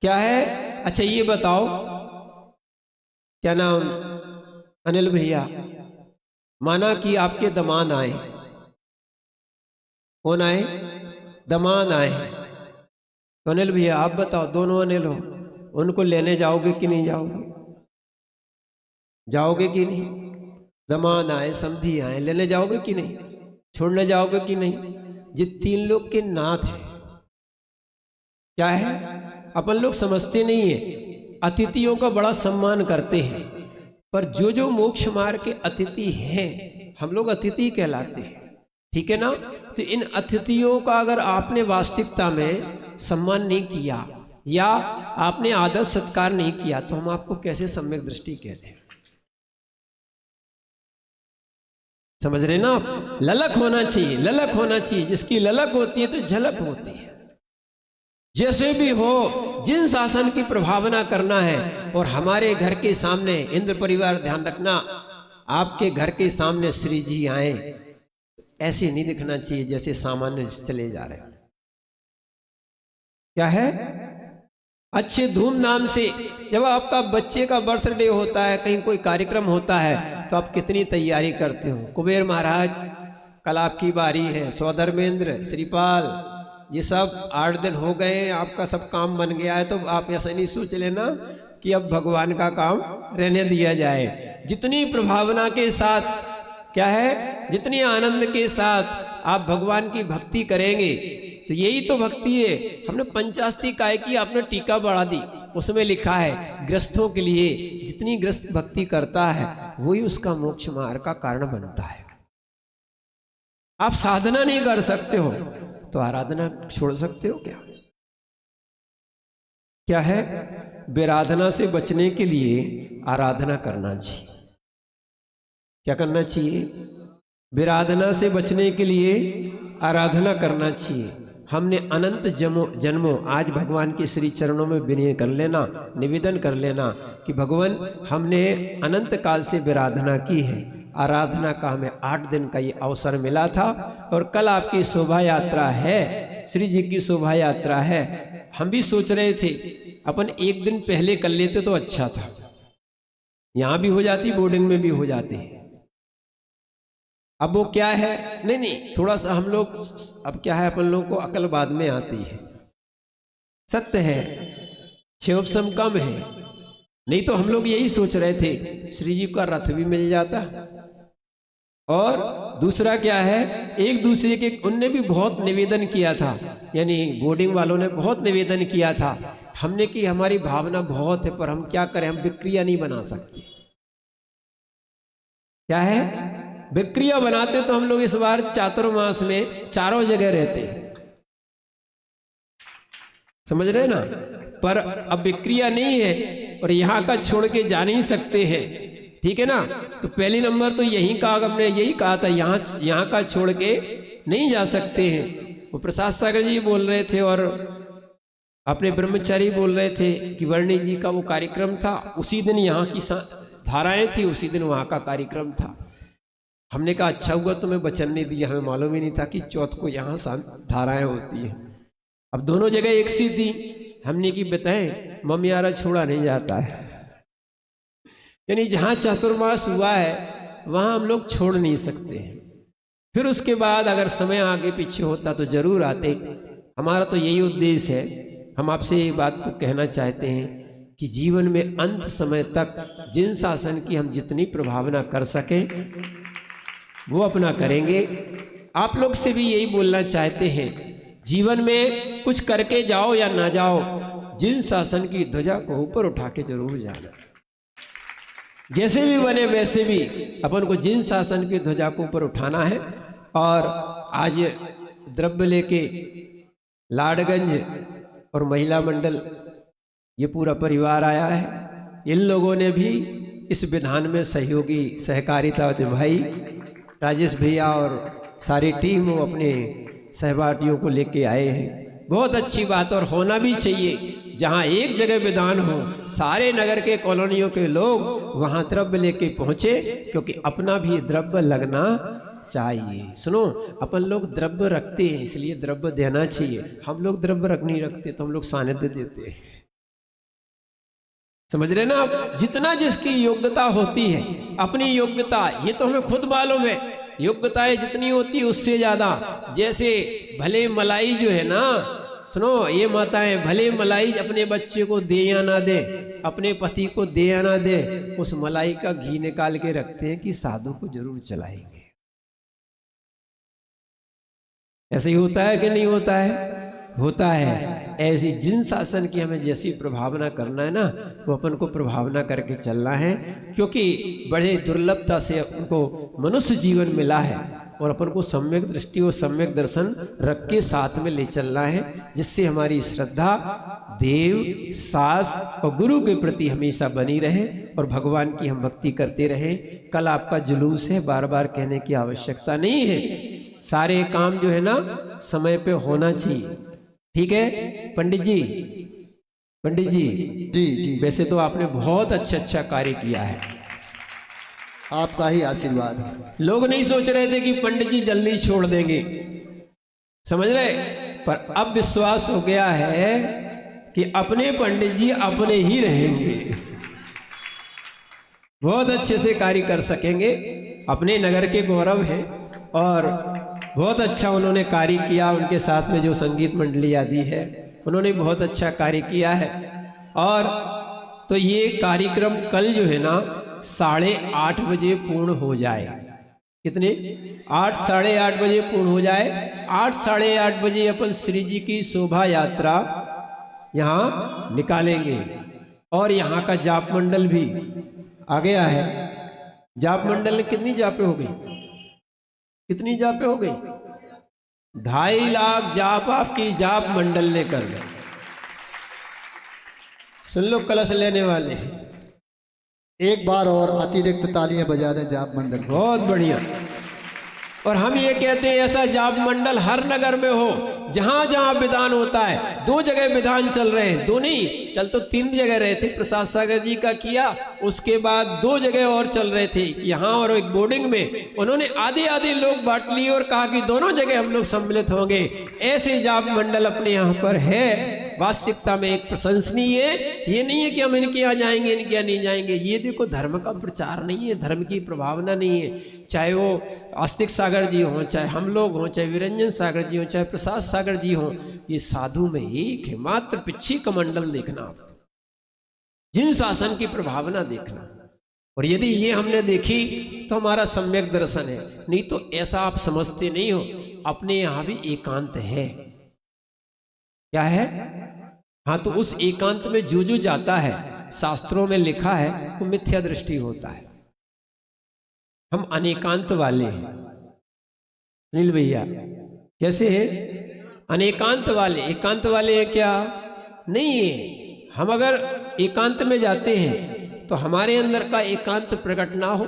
क्या है? अच्छा ये बताओ, क्या नाम, अनिल भैया, माना कि आपके दामाद आए, कौन आए? दामाद आए। तो अनिल भैया आप बताओ, दोनों अनिल हो, उनको लेने जाओगे कि नहीं जाओगे? जाओगे कि नहीं? दामाद आए, समधी आए, लेने जाओगे कि नहीं? छोड़ने जाओगे कि नहीं? ये 3 लोग के नाथ है। क्या है? अपन लोग समझते नहीं है, अतिथियों का बड़ा सम्मान करते हैं, पर जो जो मोक्ष मार्ग के अतिथि हैं, हम लोग अतिथि कहलाते हैं। ठीक है ना? तो इन अतिथियों का अगर आपने वास्तविकता में सम्मान नहीं किया या आपने आदर सत्कार नहीं किया, तो हम आपको कैसे सम्यक दृष्टि कहते हैं? समझ रहे ना आप? ललक होना चाहिए, ललक होना चाहिए। जिसकी ललक होती है तो झलक होती है। जैसे भी हो, जिन शासन की प्रभावना करना है। और हमारे घर के सामने इंद्र परिवार, ध्यान रखना, आपके घर के सामने श्री जी आए, ऐसे नहीं दिखना चाहिए जैसे सामान्य चले जा रहे हैं। क्या है? अच्छे धूमधाम से, जब आपका बच्चे का बर्थडे होता है, कहीं कोई कार्यक्रम होता है, तो आप कितनी तैयारी करते हो। कुबेर महाराज कल आपकी बारी है, स्वधर्मेंद्र, श्रीपाल, ये सब 8 दिन हो गए, आपका सब काम बन गया है। तो आप ऐसा नहीं सोच लेना कि अब भगवान का काम रहने दिया जाए। जितनी प्रभावना के साथ, क्या है, जितनी आनंद के साथ आप भगवान की भक्ति करेंगे, तो यही तो भक्ति है। हमने पंचास्ती काय की, आपने टीका बढ़ा दी, उसमें लिखा है ग्रस्तों के लिए जितनी ग्रस्त भक्ति करता है वही उसका मोक्ष मार्ग का कारण बनता है। आप साधना नहीं कर सकते हो तो आराधना छोड़ सकते हो क्या? क्या है? विराधना से बचने के लिए आराधना करना चाहिए। क्या करना चाहिए? विराधना से बचने के लिए आराधना करना चाहिए। हमने अनंत जन्मों आज भगवान के श्री चरणों में विनय कर लेना, निवेदन कर लेना कि भगवान हमने अनंत काल से विराधना की है, आराधना का हमें 8 दिन का ये अवसर मिला था और कल आपकी शोभा यात्रा है, श्री जी की शोभा यात्रा है। हम भी सोच रहे थे अपन 1 दिन पहले कर लेते तो अच्छा था, यहां भी हो जाती, बोर्डिंग में भी हो जाते। अब वो क्या है, नहीं थोड़ा सा हम लोग, अब क्या है अपन लोग को अकल बाद में आती है। सत्य है क्षोभसम कम है, नहीं तो हम लोग यही सोच रहे थे श्री जी का रथ भी मिल जाता। और दूसरा क्या है, एक दूसरे के उनने भी बहुत निवेदन किया था, यानी बोर्डिंग वालों ने बहुत निवेदन किया था। हमने कि हमारी भावना बहुत है पर हम क्या करें, हम विक्रिया नहीं बना सकते। क्या है, विक्रिया बनाते तो हम लोग इस बार चातुर्मास में चारों जगह रहते, समझ रहे ना। पर अब विक्रिया नहीं है और यहाँ का छोड़ के जा नहीं सकते हैं, ठीक है ना। तो पहली नंबर तो यही कहा, हमने यही कहा था, यहाँ का छोड़ के नहीं जा सकते हैं। वो प्रसाद सागर जी बोल रहे थे और अपने ब्रह्मचारी बोल रहे थे कि वर्णी जी का वो कार्यक्रम था, उसी दिन यहाँ की धाराएं थी, उसी दिन वहाँ का कार्यक्रम था। हमने कहा अच्छा हुआ तुम्हें वचन नहीं दिया, हमें मालूम ही नहीं था कि चौथ को यहाँ धाराएं होती है। अब दोनों जगह एक सी थी, हमने की बताएं ममियारा छोड़ा नहीं जाता है, यानी जहाँ चातुर्मास हुआ है वहाँ हम लोग छोड़ नहीं सकते हैं। फिर उसके बाद अगर समय आगे पीछे होता तो जरूर आते। हमारा तो यही उद्देश्य है, हम आपसे ये बात को कहना चाहते हैं कि जीवन में अंत समय तक जिन शासन की हम जितनी प्रभावना कर सकें वो अपना करेंगे। आप लोग से भी यही बोलना चाहते हैं, जीवन में कुछ करके जाओ या ना जाओ, जिन शासन की ध्वजा को ऊपर उठा के जरूर जाना। जैसे भी बने वैसे भी अपन को जिन शासन की ध्वजा को ऊपर उठाना है। और आज द्रव्य लेके लाडगंज और महिला मंडल ये पूरा परिवार आया है, इन लोगों ने भी इस विधान में सहयोगी सहकारिता निभाई। राजेश भैया और सारी टीम वो अपने सहपाठियों को लेके आए हैं, बहुत अच्छी बात और होना भी चाहिए। जहाँ एक जगह विधान हो सारे नगर के कॉलोनियों के लोग वहाँ द्रव्य लेके पहुँचे, क्योंकि अपना भी द्रव्य लगना चाहिए। सुनो, अपन लोग द्रव्य रखते हैं इसलिए द्रव्य देना चाहिए। हम लोग द्रव्य रख नहीं रखते तो हम लोग सानिध्य देते हैं, समझ रहे ना आप। जितना जिसकी योग्यता होती है, अपनी योग्यता ये तो हमें खुद मालूम है, योग्यताएं जितनी होती है उससे ज्यादा। जैसे भले मलाई जो है ना, सुनो ये माताएं, भले मलाई अपने बच्चे को दे या ना दे, अपने पति को दे या ना दे, उस मलाई का घी निकाल के रखते हैं कि साधु को जरूर चलाएंगे। ऐसे ही होता है कि नहीं होता है? होता है। ऐसी जिन शासन की हमें जैसी प्रभावना करना है ना, वो अपन को प्रभावना करके चलना है, क्योंकि बड़े दुर्लभता से उनको मनुष्य जीवन मिला है और अपन को सम्यक दृष्टि और सम्यक दर्शन रख के साथ में ले चलना है, जिससे हमारी श्रद्धा देव, शास्त्र और गुरु के प्रति हमेशा बनी रहे और भगवान की हम भक्ति करते रहें। कल आपका जुलूस है, बार बार कहने की आवश्यकता नहीं है। सारे काम जो है ना समय पे होना चाहिए, ठीक है पंडित जी? पंडित जी जी वैसे तो आपने बहुत अच्छा कार्य किया है, आपका ही आशीर्वाद। लोग नहीं सोच रहे थे कि पंडित जी जल्दी छोड़ देंगे, समझ रहे, पर अब विश्वास हो गया है कि अपने पंडित जी अपने ही रहेंगे, बहुत अच्छे से कार्य कर सकेंगे, अपने नगर के गौरव है। और बहुत अच्छा उन्होंने कार्य किया, उनके साथ में जो संगीत मंडली आदि है उन्होंने बहुत अच्छा कार्य किया है। और तो ये कार्यक्रम कल जो है ना 8:30 बजे पूर्ण हो जाए, कितने 8 साढ़े 8 बजे पूर्ण हो जाए। 8 साढ़े 8 बजे अपन श्री जी की शोभा यात्रा यहाँ निकालेंगे और यहाँ का जाप मंडल भी आ गया है। जाप मंडल में कितनी जापें हो गई? कितनी जापें हो गई? 2.5 लाख जाप आपकी जाप मंडल ने कर ली। सुन लो कलश लेने वाले, एक बार और अतिरिक्त तालियां बजा दें जाप मंडल। बहुत बढ़िया। और हम ये कहते हैं ऐसा जाप मंडल हर नगर में हो, जहां जहां विधान होता है। 2 जगह विधान चल रहे हैं, 2 नहीं चल तो 3 जगह रहे थे। प्रसाद सागर जी का किया, उसके बाद 2 जगह और चल रहे थे, यहाँ और एक बोर्डिंग में। उन्होंने आधे आधे लोग बांट लिए और कहा कि दोनों जगह हम लोग सम्मिलित होंगे। ऐसे जाप मंडल अपने यहाँ पर है। वास्तविकता में एक प्रशंसनीय है। ये नहीं है कि हम इनके यहाँ जाएंगे इनके यहाँ नहीं जाएंगे। ये देखो धर्म का प्रचार नहीं है, धर्म की प्रभावना नहीं है। चाहे वो आस्तिक सागर जी हों, चाहे हम लोग हों, चाहे विरंजन सागर जी हों, चाहे प्रसाद सागर जी हों, ये साधु में एक है मात्र पिच्छी कमंडल देखना, आप जिन शासन की प्रभावना देखना। और यदि ये हमने देखी तो हमारा सम्यक दर्शन है। नहीं तो ऐसा आप समझते नहीं हो, अपने यहाँ भी एकांत है। क्या है? हाँ, तो उस एकांत में जो जो जाता है, शास्त्रों में लिखा है, वो मिथ्या दृष्टि होता है। हम अनेकांत वाले हैं। सुनील भैया कैसे है? अनेकांत वाले। एकांत वाले हैं क्या? नहीं है। हम अगर एकांत में जाते हैं तो हमारे अंदर का एकांत प्रकट ना हो,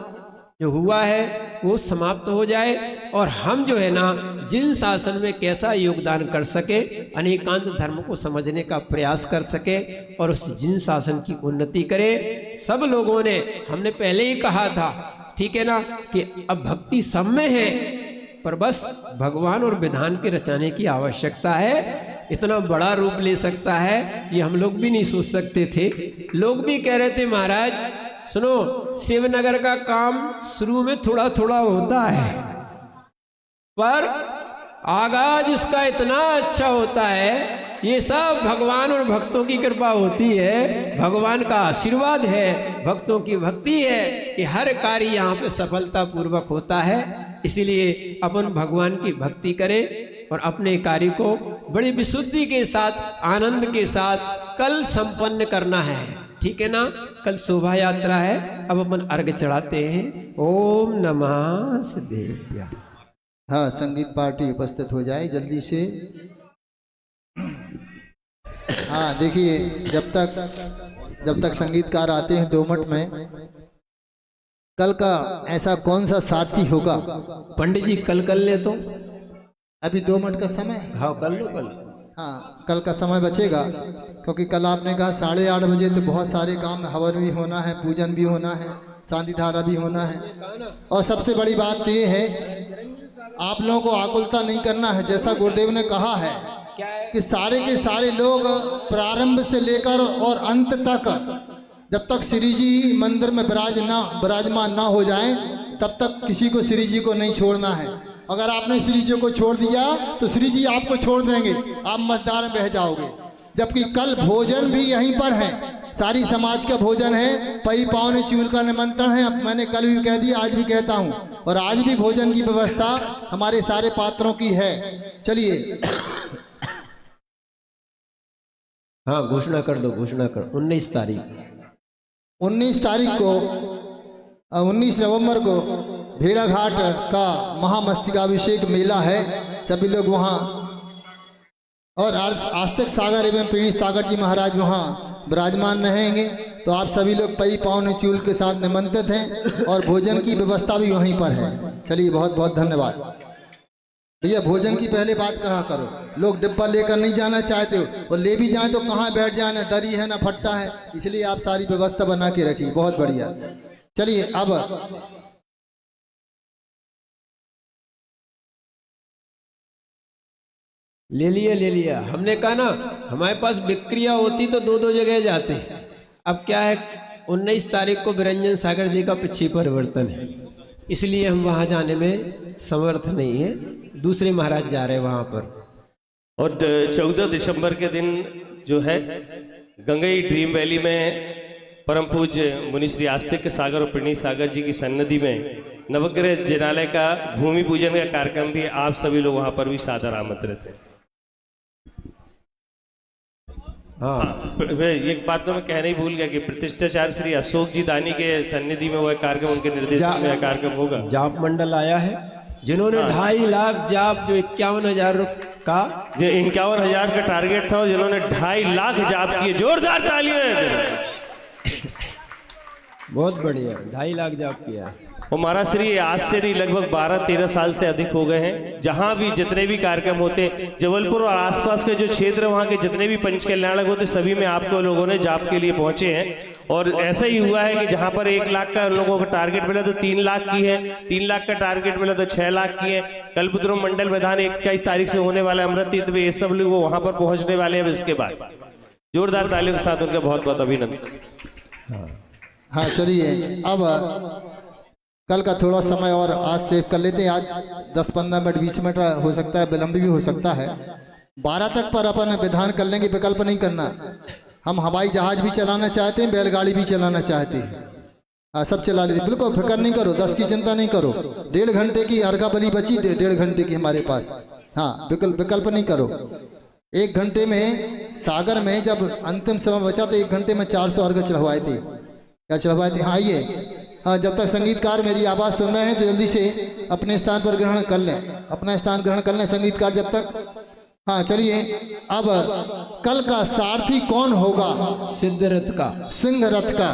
जो हुआ है वो समाप्त हो जाए, और हम जो है ना जिन शासन में कैसा योगदान कर सके, अनेकांत धर्म को समझने का प्रयास कर सके और उस जिन शासन की उन्नति करे। सब लोगों ने, हमने पहले ही कहा था, ठीक है ना, कि अब भक्ति सब में है, पर बस भगवान और विधान के रचाने की आवश्यकता है। इतना बड़ा रूप ले सकता है ये हम लोग भी नहीं सोच सकते थे। लोग भी कह रहे थे महाराज सुनो, शिवनगर का काम शुरू में थोड़ा थोड़ा होता है, पर आगाज इसका इतना अच्छा होता है। ये सब भगवान और भक्तों की कृपा होती है, भगवान का आशीर्वाद है, भक्तों की भक्ति है कि हर कार्य यहाँ पे सफलता पूर्वक होता है। इसीलिए अपन भगवान की भक्ति करें और अपने कार्य को बड़ी विशुद्धि के साथ, आनंद के साथ कल संपन्न करना है। ठीक है ना? कल शोभा यात्रा है। अब अपन अर्घ चढ़ाते हैं। ओम नमः सिद्धेभ्यः। हाँ, संगीत पार्टी उपस्थित हो जाए जल्दी से। हाँ देखिए, जब तक संगीतकार आते हैं 2 मिनट में, कल का ऐसा कौन सा साथी होगा? पंडित जी कल कर ले तो अभी 2 मिनट का समय। हाँ कर लो कल। हाँ, कल का समय बचेगा, क्योंकि कल आपने कहा 8:30 बजे, तो बहुत सारे काम, हवन भी होना है, पूजन भी होना है, शांति धारा भी होना है। और सबसे बड़ी बात तो ये है, आप लोगों को आकुलता नहीं करना है। जैसा गुरुदेव ने कहा है कि सारे के सारे लोग प्रारंभ से लेकर और अंत तक, जब तक श्री जी मंदिर में विराजमान ना हो जाएं, तब तक किसी को श्री जी को नहीं छोड़ना है। अगर आपने श्री जी को छोड़ दिया तो श्री जी आपको छोड़ देंगे, आप मझधार में बह जाओगे। जबकि कल भोजन भी यहीं पर है, सारी समाज का भोजन है, पई पावने चूल का निमंत्रण है। अब मैंने कल भी कह दिया, आज भी कहता हूँ, और आज भी भोजन की व्यवस्था हमारे सारे पात्रों की है। चलिए, हाँ घोषणा कर दो, घोषणा कर। 19 तारीख को 19 नवंबर को भेड़ाघाट का महामस्तकाभिषेक मेला है। सभी लोग वहाँ, और आस्तिक सागर एवं प्रणीत सागर जी महाराज वहाँ विराजमान रहेंगे। तो आप सभी लोग पई पावने चूल के साथ निमंत्रित हैं, और भोजन की व्यवस्था भी वहीं पर है। चलिए, बहुत बहुत धन्यवाद भैया। भोजन की पहले बात कहा करो, लोग डिब्बा लेकर नहीं जाना चाहते हो, और ले भी जाएं तो कहाँ बैठ जाए, ना दरी है ना फट्टा है, इसलिए आप सारी व्यवस्था बना के रखिए। बहुत बढ़िया। चलिए, अब ले लिया। हमने कहा ना, हमारे पास विक्रिया होती तो 2 जगह जाते। अब क्या है, 19 तारीख को विरंजन सागर जी का पिछी परिवर्तन है, इसलिए हम वहां जाने में समर्थ नहीं है। दूसरे महाराज जा रहे हैं वहां पर। और 14 दिसंबर के दिन जो है गंगई ड्रीम वैली में परम पूज्य मुनि श्री आस्तिक सागर और प्रणीत सागर जी की सन्निधि में नवग्रह जिनालय का भूमि पूजन का कार्यक्रम भी, आप सभी लोग वहां पर भी सादर आमंत्रित हैं। हाँ, एक बात तो मैं कहना ही भूल गया कि प्रतिष्ठाचार्य श्री अशोक जी दानी के सन्निधि में वह कार्यक्रम, उनके निर्देशन में कार्यक्रम होगा। जाप मंडल आया है जिन्होंने 2.5 लाख जाप, जो 51,000 का, जो 51,000 का टारगेट था, और जिन्होंने 2.5 लाख जाप किए, जोरदार तालियां। बहुत बढ़िया, 2.5 लाख जाप किया है। और महाराज श्री आज से नहीं, लगभग 12-13 साल से अधिक हो गए हैं। जहां भी जितने भी कार्यक्रम होते, जबलपुर और आसपास के जो क्षेत्र, वहां के जितने भी पंच कल्याणक होते, सभी में आपको लोगों ने जाप के लिए पहुंचे हैं। और ऐसा ही हुआ है कि जहां पर 1 लाख का लोगों का टारगेट मिला तो 3 लाख की है, 3 लाख का टारगेट मिला तो 6 लाख की है। कल्पद्रुम मंडल मैदान 21 तारीख से होने वाला अमृत तीर्थ में, ये सब लोग वहां पर पहुंचने वाले हैं। इसके बाद जोरदार तालियों के साथ उनका बहुत बहुत अभिनंदन। हाँ चलिए, अब कल का थोड़ा समय और आज सेव कर लेते हैं। आज 10-15 मिनट 20 मिनट हो सकता है, विलंब भी हो सकता है। 12 तक पर अपन विधान कर लेंगे, विकल्प नहीं करना। हम हवाई जहाज भी चलाना चाहते हैं, बैलगाड़ी भी चलाना चाहते हैं, हाँ सब चला लेते, बिल्कुल फिक्र नहीं करो, 10 की चिंता नहीं करो। 1.5 घंटे की अर्घाबली बची, 1.5 घंटे की हमारे पास। हाँ विकल्प नहीं करो। 1 घंटे में सागर में जब अंतिम समय बचा तो 1 घंटे में 400 अर्घ चढ़वाए थे। क्या चढ़वाए थे? हाँ आइए। हाँ, जब तक संगीतकार मेरी आवाज़ सुन रहे हैं तो जल्दी से अपने स्थान पर ग्रहण कर लें, अपना स्थान ग्रहण कर लें संगीतकार जब तक। हाँ चलिए, अब कल का सारथी कौन होगा? सिद्ध रथ का, सिंह रथ का,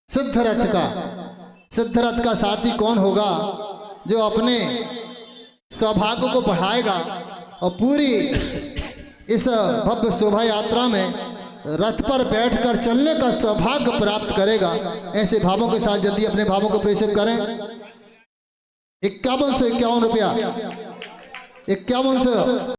सिद्ध रथ का, सिद्ध रथ का सारथी कौन होगा जो अपने सौभाग्य को बढ़ाएगा और पूरी इस भव्य शोभा यात्रा में रथ पर बैठकर चलने का सौभाग्य प्राप्त करेगा। ऐसे भावों के साथ जल्दी अपने भावों को प्रेषित करें। 5151 रुपया, 5100